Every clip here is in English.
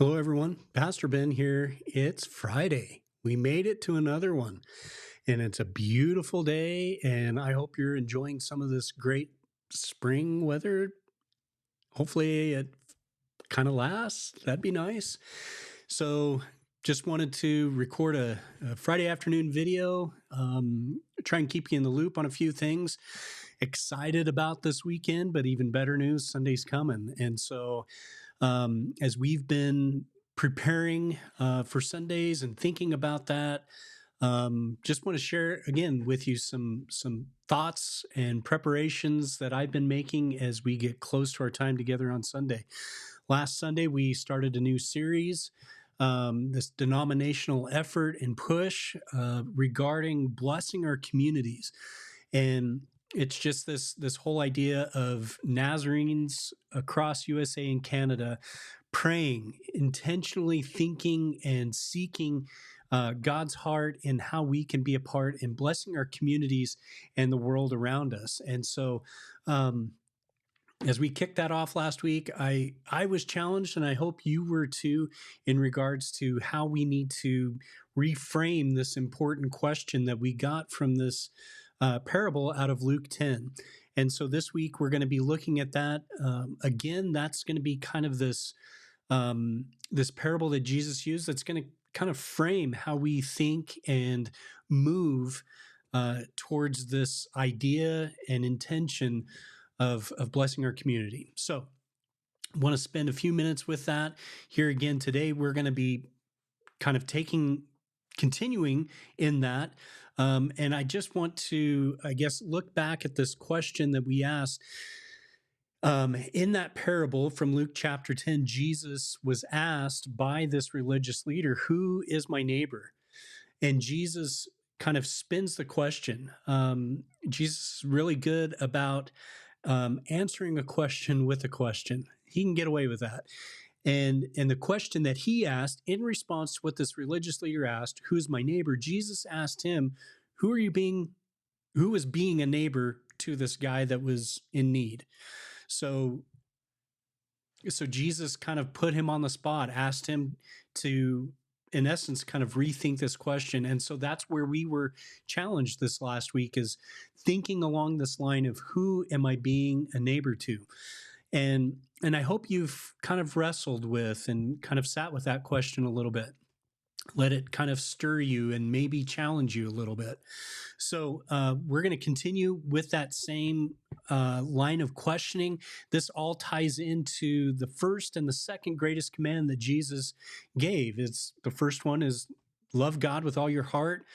Hello, everyone. Pastor Ben here. It's Friday. We made it to another one, and it's a beautiful day. And I hope you're enjoying some of this great spring weather. Hopefully, it kind of lasts. That'd be nice. So, just wanted to record a Friday afternoon video, try and keep you in the loop on a few things. Excited about this weekend, but even better news, Sunday's coming. And so, as we've been preparing for Sundays and thinking about that, just want to share again with you some thoughts and preparations that I've been making as we get close to our time together on Sunday. Last Sunday, we started a new series, this denominational effort and push regarding blessing our communities. And it's just this whole idea of Nazarenes across USA and Canada praying, intentionally thinking and seeking God's heart and how we can be a part in blessing our communities and the world around us. And so, as we kicked that off last week, I was challenged, and I hope you were too, in regards to how we need to reframe this important question that we got from this parable out of Luke 10. And so this week we're going to be looking at that again. That's going to be kind of this parable that Jesus used. That's going to kind of frame how we think and move towards this idea and intention of blessing our community. So I want to spend a few minutes with that here again today. We're going to be kind of continuing in that. And I just want to, I guess, look back at this question that we asked. In that parable from Luke chapter 10, Jesus was asked by this religious leader, "Who is my neighbor?" And Jesus kind of spins the question. Jesus is really good about answering a question with a question. He can get away with that. And the question that he asked in response to what this religious leader asked, "Who's my neighbor?" Jesus asked him, who was being a neighbor to this guy that was in need? So Jesus kind of put him on the spot, asked him to, in essence, kind of rethink this question. And so that's where we were challenged this last week, is thinking along this line of who am I being a neighbor to? And I hope you've kind of wrestled with and kind of sat with that question a little bit. Let it kind of stir you and maybe challenge you a little bit. So we're going to continue with that same line of questioning. This all ties into the first and the second greatest command that Jesus gave. The first one is love God with all your heart.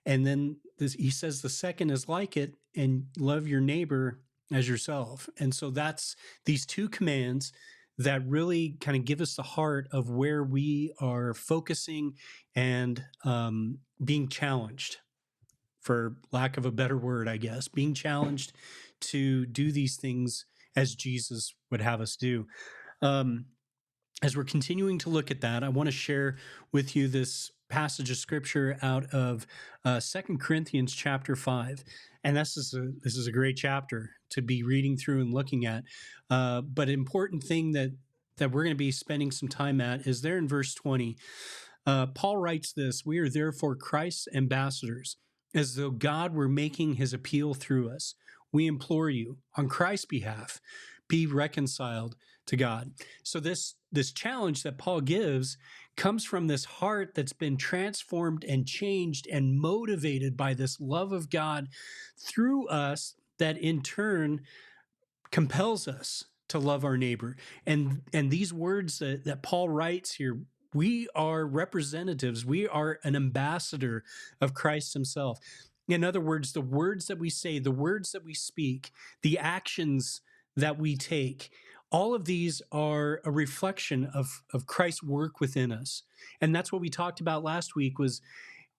And then he says the second is like it, and love your neighbor as yourself. And so that's these two commands that really kind of give us the heart of where we are focusing and being challenged, for lack of a better word, I guess, being challenged to do these things as Jesus would have us do. As we're continuing to look at that, I want to share with you this passage of scripture out of 2 Corinthians chapter 5. And this is a great chapter to be reading through and looking at. But an important thing that we're going to be spending some time at is there in verse 20. Paul writes this: "We are therefore Christ's ambassadors, as though God were making his appeal through us. We implore you, on Christ's behalf, be reconciled to God." So this challenge that Paul gives comes from this heart that's been transformed and changed and motivated by this love of God through us, that in turn compels us to love our neighbor. And these words that Paul writes here, we are representatives. We are an ambassador of Christ himself. In other words, the words that we say, the words that we speak, the actions that we take, all of these are a reflection of Christ's work within us. And that's what we talked about last week, was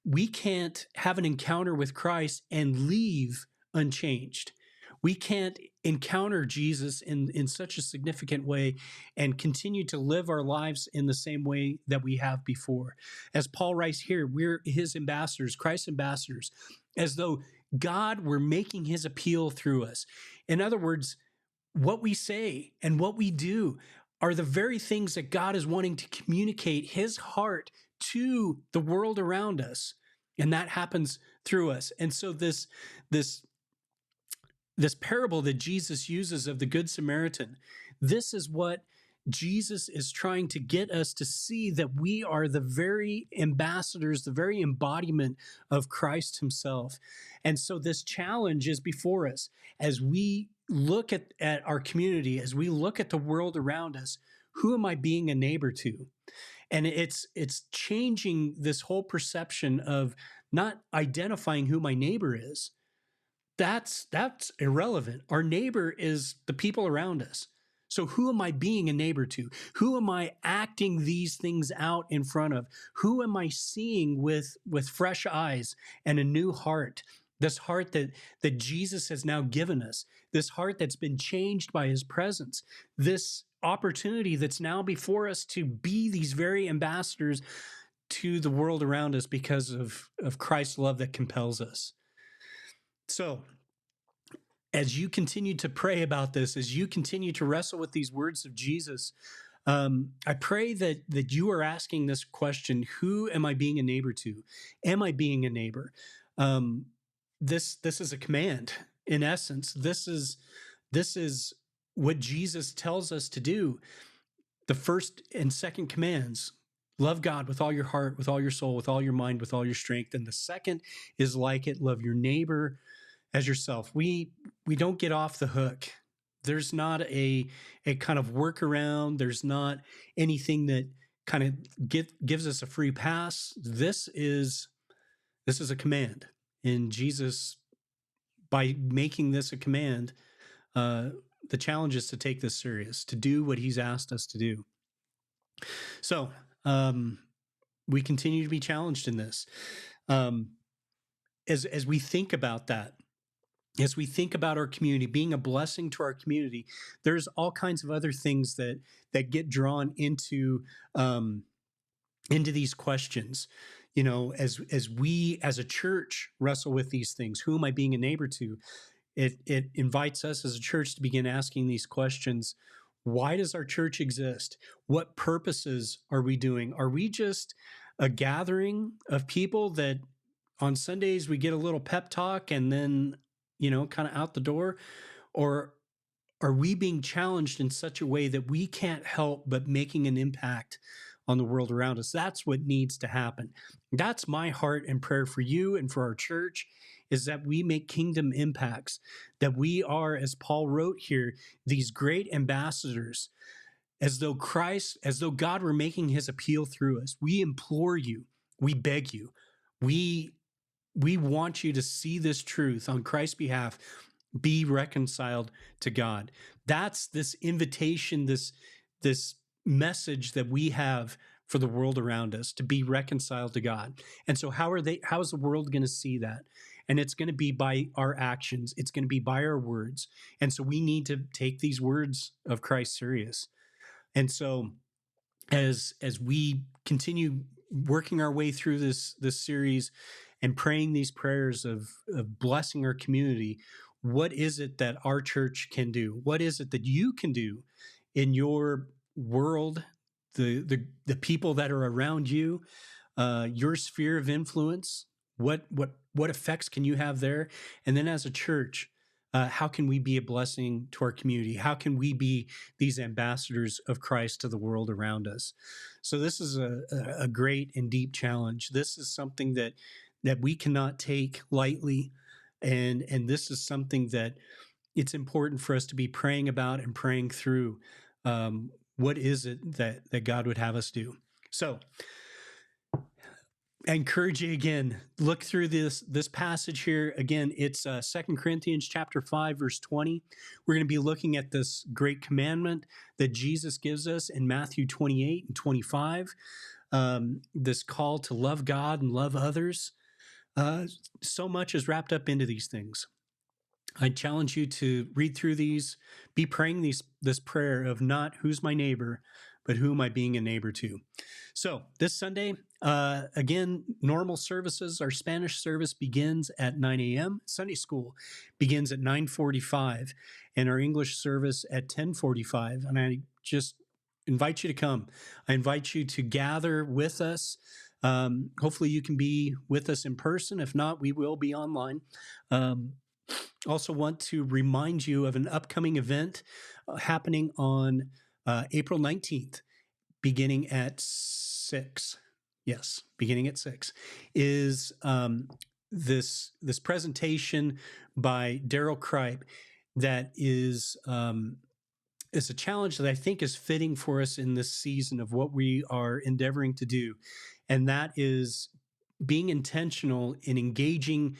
we can't have an encounter with Christ and leave unchanged. We can't encounter Jesus in such a significant way and continue to live our lives in the same way that we have before. As Paul writes here, we're his ambassadors, Christ's ambassadors, as though God were making his appeal through us. In other words, what we say and what we do are the very things that God is wanting to communicate his heart to the world around us. And that happens through us. And so this this parable that Jesus uses of the Good Samaritan, this is what Jesus is trying to get us to see, that we are the very ambassadors, the very embodiment of Christ himself. And so this challenge is before us as we look at our community, as we look at the world around us. Who am I being a neighbor to? And it's changing this whole perception of not identifying who my neighbor is. That's irrelevant. Our neighbor is the people around us. So who am I being a neighbor to? Who am I acting these things out in front of? Who am I seeing with fresh eyes and a new heart? This heart that Jesus has now given us, this heart that's been changed by his presence, this opportunity that's now before us to be these very ambassadors to the world around us because of Christ's love that compels us. So, as you continue to pray about this, as you continue to wrestle with these words of Jesus, I pray that you are asking this question: who am I being a neighbor to? Am I being a neighbor? This is a command. In essence, this is what Jesus tells us to do. The first and second commands: love God with all your heart, with all your soul, with all your mind, with all your strength. And the second is like it: love your neighbor as yourself. We don't get off the hook. There's not a kind of workaround. There's not anything that kind of gives us a free pass. This is a command. And Jesus, by making this a command, the challenge is to take this serious, to do what he's asked us to do. So we continue to be challenged in this. As we think about that, as we think about our community, being a blessing to our community, there's all kinds of other things that get drawn into these questions. You know, as we as a church wrestle with these things, who am I being a neighbor to? It invites us as a church to begin asking these questions. Why does our church exist? What purposes are we doing? Are we just a gathering of people that on Sundays we get a little pep talk and then, you know, kind of out the door? Or are we being challenged in such a way that we can't help but making an impact on the world around us? That's what needs to happen. That's my heart and prayer for you and for our church, is that we make kingdom impacts, that we are, as Paul wrote here, these great ambassadors, as though God were making his appeal through us. We implore you, we beg you, we want you to see this truth on Christ's behalf. Be reconciled to God. That's this invitation, this message that we have for the world around us, to be reconciled to God. And so how is the world going to see that? And it's going to be by our actions. It's going to be by our words. And so we need to take these words of Christ serious. And so as we continue working our way through this series and praying these prayers of blessing our community, what is it that our church can do? What is it that you can do in your world, the people that are around you, your sphere of influence? What effects can you have there? And then as a church, how can we be a blessing to our community? How can we be these ambassadors of Christ to the world around us? So this is a great and deep challenge. This is something that we cannot take lightly. And this is something that it's important for us to be praying about and praying through. What is it that God would have us do? So I encourage you again, look through this passage here. Again, it's 2 Corinthians chapter 5, verse 20. We're going to be looking at this great commandment that Jesus gives us in Matthew 28 and 25. This call to love God and love others. So much is wrapped up into these things. I challenge you to read through these, be praying this prayer of not who's my neighbor, but who am I being a neighbor to? So this Sunday, again, normal services. Our Spanish service begins at 9 a.m. Sunday school begins at 9:45, and our English service at 10:45. And I just invite you to come. I invite you to gather with us. Hopefully, you can be with us in person. If not, we will be online. Um, Also, want to remind you of an upcoming event happening on April 19th, beginning at 6. Yes, beginning at 6 is this presentation by Daryl Kripe that is a challenge that I think is fitting for us in this season of what we are endeavoring to do. And that is being intentional in engaging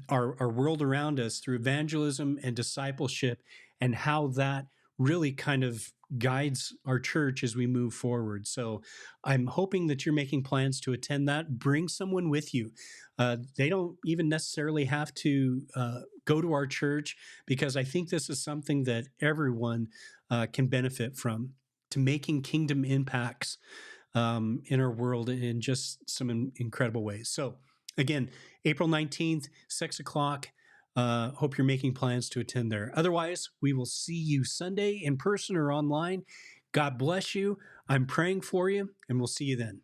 our world around us through evangelism and discipleship, and how that really kind of guides our church as we move forward. So I'm hoping that you're making plans to attend that. Bring someone with you. They don't even necessarily have to go to our church, because I think this is something that everyone can benefit from, to making kingdom impacts in our world in just some incredible ways. So, again, April 19th, 6 o'clock. Hope you're making plans to attend there. Otherwise, we will see you Sunday in person or online. God bless you. I'm praying for you, and we'll see you then.